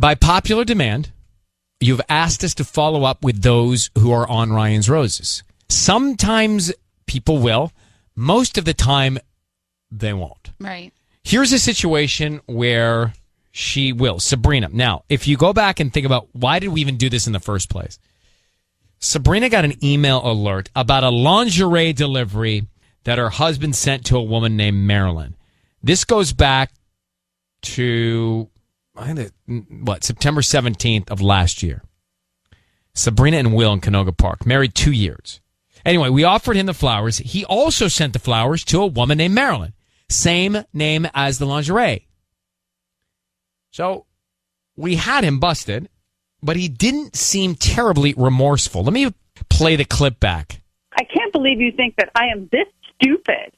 By popular demand, you've asked us to follow up with those who are on Ryan's Roses. Sometimes people will. Most of the time, they won't. Right. Here's a situation where she will. Sabrina. Now, if you go back and think about why did we even do this in the first place? Sabrina got an email alert about a lingerie delivery that her husband sent to a woman named Marilyn. This goes back to, September 17th of last year. Sabrina and Will in Canoga Park, married 2 years. Anyway, we offered him the flowers. He also sent the flowers to a woman named Marilyn. Same name as the lingerie. So we had him busted, but he didn't seem terribly remorseful. Let me play the clip back. I can't believe you think that I am this stupid.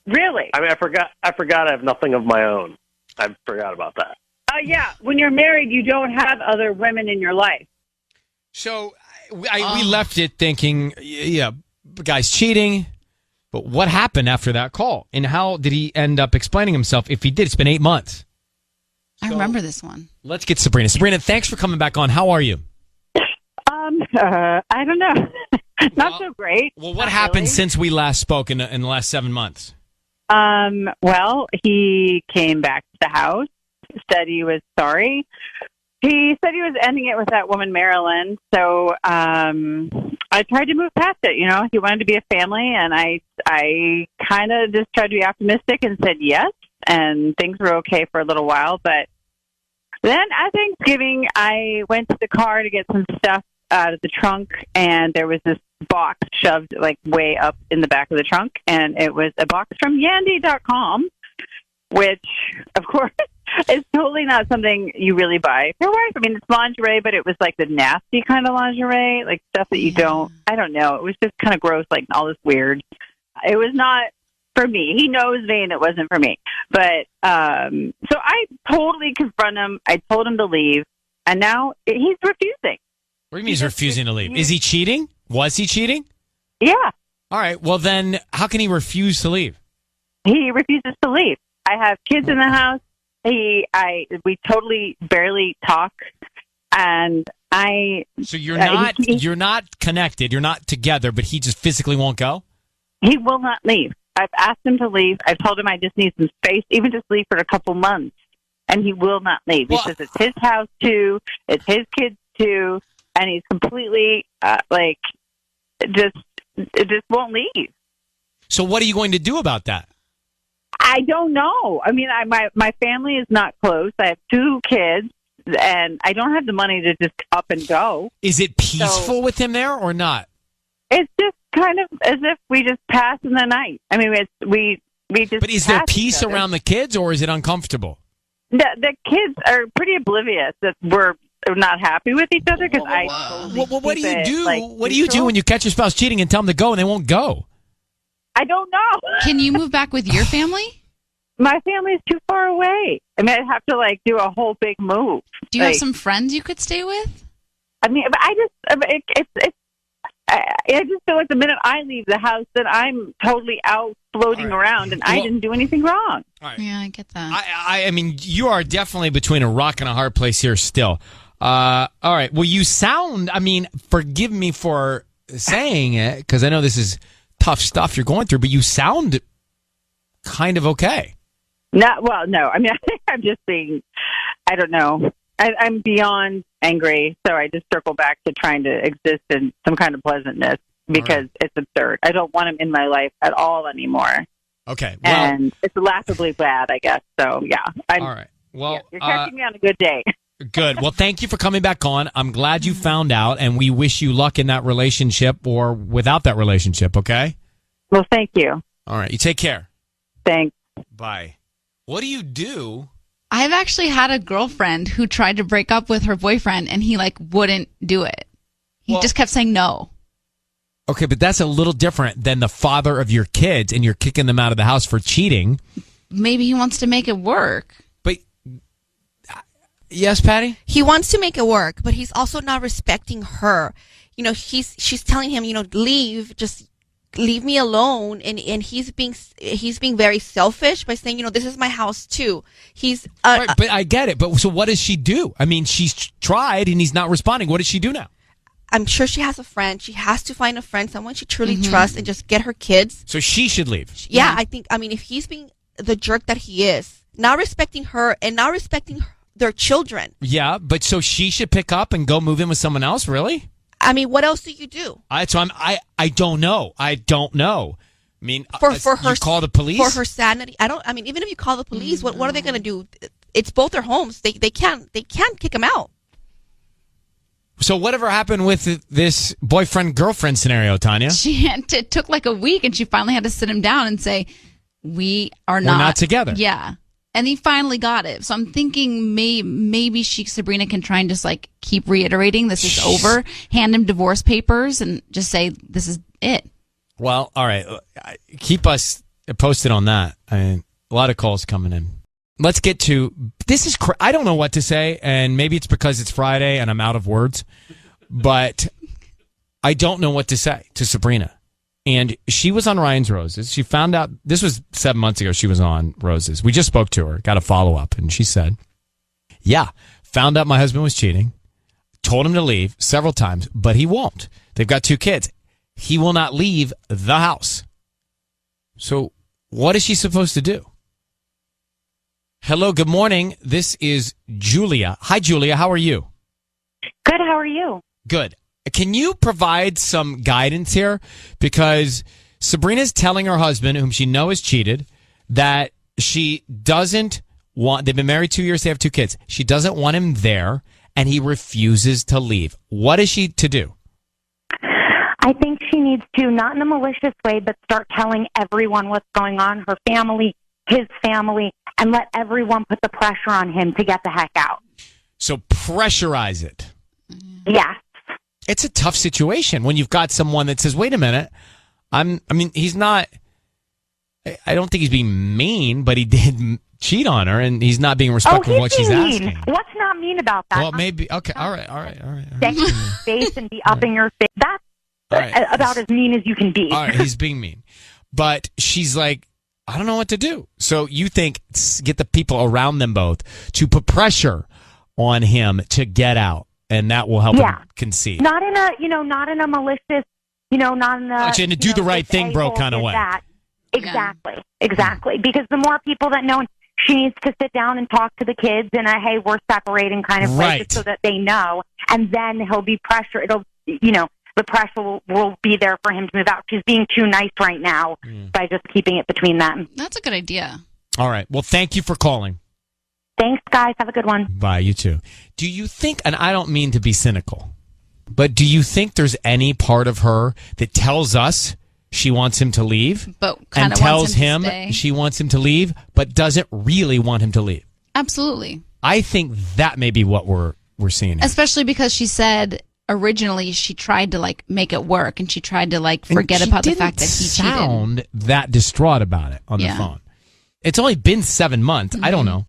Really? I mean, I forgot I have nothing of my own. I forgot about that. Yeah. When you're married, you don't have other women in your life. So we left it thinking, yeah, the guy's cheating. But what happened after that call? And how did he end up explaining himself if he did? It's been 8 months. I remember this one. Let's get Sabrina. Sabrina, thanks for coming back on. How are you? I don't know. Not so great. Well, what happened since we last spoke in the last 7 months? Well, he came back to the house, said he was sorry. He said he was ending it with that woman, Marilyn. So I tried to move past it. You know, he wanted to be a family, and I kind of just tried to be optimistic and said yes, and things were okay for a little while. But then at Thanksgiving, I went to the car to get some stuff out of the trunk, and there was this box shoved like way up in the back of the trunk, and it was a box from Yandy.com, which, of course, is totally not something you really buy for your wife. I mean, it's lingerie, but it was like the nasty kind of lingerie, like stuff that you I don't know. It was just kind of gross, like all this weird. It was not for me. He knows, Vane, it wasn't for me. But so I totally confront him. I told him to leave, and now he's refusing. What do you mean he's refusing to leave? Is he cheating? Was he cheating? Yeah. All right. Well, then how can he refuse to leave? He refuses to leave. I have kids in the house. We totally barely talk, and So you're not connected. You're not together, but he just physically won't go. He will not leave. I've asked him to leave. I've told him I just need some space, even just leave for a couple months, and he will not leave because it's his house too. It's his kids too, and he's completely just won't leave. So what are you going to do about that? I don't know. I mean, my family is not close. I have 2 kids, and I don't have the money to just up and go. Is it peaceful with him there or not? It's just kind of as if we just pass in the night. I mean, we just. But is there peace around the kids, or is it uncomfortable? The kids are pretty oblivious that we're not happy with each other because what do you do? What do you do when you catch your spouse cheating and tell them to go and they won't go? I don't know. Can you move back with your family? My family is too far away. I mean, I'd have to do a whole big move. Do you have some friends you could stay with? I mean, I just feel like the minute I leave the house, that I'm totally out floating around, and I didn't do anything wrong. Right. Yeah, I get that. I mean, you are definitely between a rock and a hard place here still. All right. Well, you sound, I mean, forgive me for saying it, because I know this is tough stuff you're going through, but you sound kind of okay. No. I mean, I think I'm just being, I don't know. I'm beyond angry, so I just circle back to trying to exist in some kind of pleasantness because it's absurd. I don't want him in my life at all anymore. Okay. Well, and it's laughably bad, I guess. So, yeah. All right. Well, you're catching me on a good day. Good. Well, thank you for coming back on. I'm glad you found out, and we wish you luck in that relationship or without that relationship, okay? Well, thank you. All right. You take care. Thanks. Bye. What do you do? I've actually had a girlfriend who tried to break up with her boyfriend, and he wouldn't do it. He just kept saying no. Okay, but that's a little different than the father of your kids, and you're kicking them out of the house for cheating. Maybe he wants to make it work. But yes, Patty? He wants to make it work, but he's also not respecting her. You know, she's telling him, leave, just leave me alone, and he's being very selfish by saying, this is my house too. He's right, but I get it. But so what does she do? I mean, she's tried and he's not responding. What does she do now? I'm sure she has a friend. She has to find a friend, someone she truly trusts, and just get her kids. So she should leave. Yeah, I mean, if he's being the jerk that he is, not respecting her and not respecting their children. Yeah, but so she should pick up and go move in with someone else, really? I mean, what else do you do? I don't know. I don't know. I mean, for her, you call the police for her sanity. Even if you call the police, what are they going to do? It's both their homes. They can't kick him out. So whatever happened with this boyfriend-girlfriend scenario, Tanya? It took like a week, and she finally had to sit him down and say, we're not together. Yeah. And he finally got it. So I'm thinking maybe Sabrina can try and just like keep reiterating this is over, hand him divorce papers, and just say this is it. Well, all right. Keep us posted on that. I mean, a lot of calls coming in. Let's get to this. I don't know what to say, and maybe it's because it's Friday and I'm out of words, but I don't know what to say to Sabrina. And she was on Ryan's Roses. She found out, this was 7 months ago, she was on Roses. We just spoke to her, got a follow-up, and she said, yeah, found out my husband was cheating, told him to leave several times, but he won't. They've got 2 kids. He will not leave the house. So what is she supposed to do? Hello, good morning. This is Julia. Hi, Julia. How are you? Good. How are you? Good. Can you provide some guidance here? Because Sabrina's telling her husband, whom she knows has cheated, that she doesn't want, they've been married 2 years, they have 2 kids. She doesn't want him there, and he refuses to leave. What is she to do? I think she needs to, not in a malicious way, but start telling everyone what's going on, her family, his family, and let everyone put the pressure on him to get the heck out. So pressurize it. Yes. It's a tough situation when you've got someone that says, wait a minute, he's not, I don't think he's being mean, but he did cheat on her, and he's not being respectful of what she's asking. What's not mean about that? Well, maybe, okay, all right. Take your face and be up in your face. That's about as mean as you can be. All right, he's being mean. But she's like, I don't know what to do. So you think, get the people around them both to put pressure on him to get out. And that will help him concede. Not in a malicious, not in a... And to do the right thing, bro, kind of way. Exactly. Because the more people that know, she needs to sit down and talk to the kids in a, hey, we're separating kind of way, just so that they know. And then he'll be pressure. The pressure will be there for him to move out. She's being too nice right now by just keeping it between them. That's a good idea. All right. Well, thank you for calling. Thanks, guys. Have a good one. Bye, you too. Do you think, and I don't mean to be cynical, but do you think there's any part of her that tells us she wants him to leave, but and tells him she wants him to leave, but doesn't really want him to leave? Absolutely. I think that may be what we're seeing here. Especially because she said originally she tried to make it work, and she tried to forget about the fact that he cheated. Sound that distraught about it on the phone. It's only been 7 months. I don't know.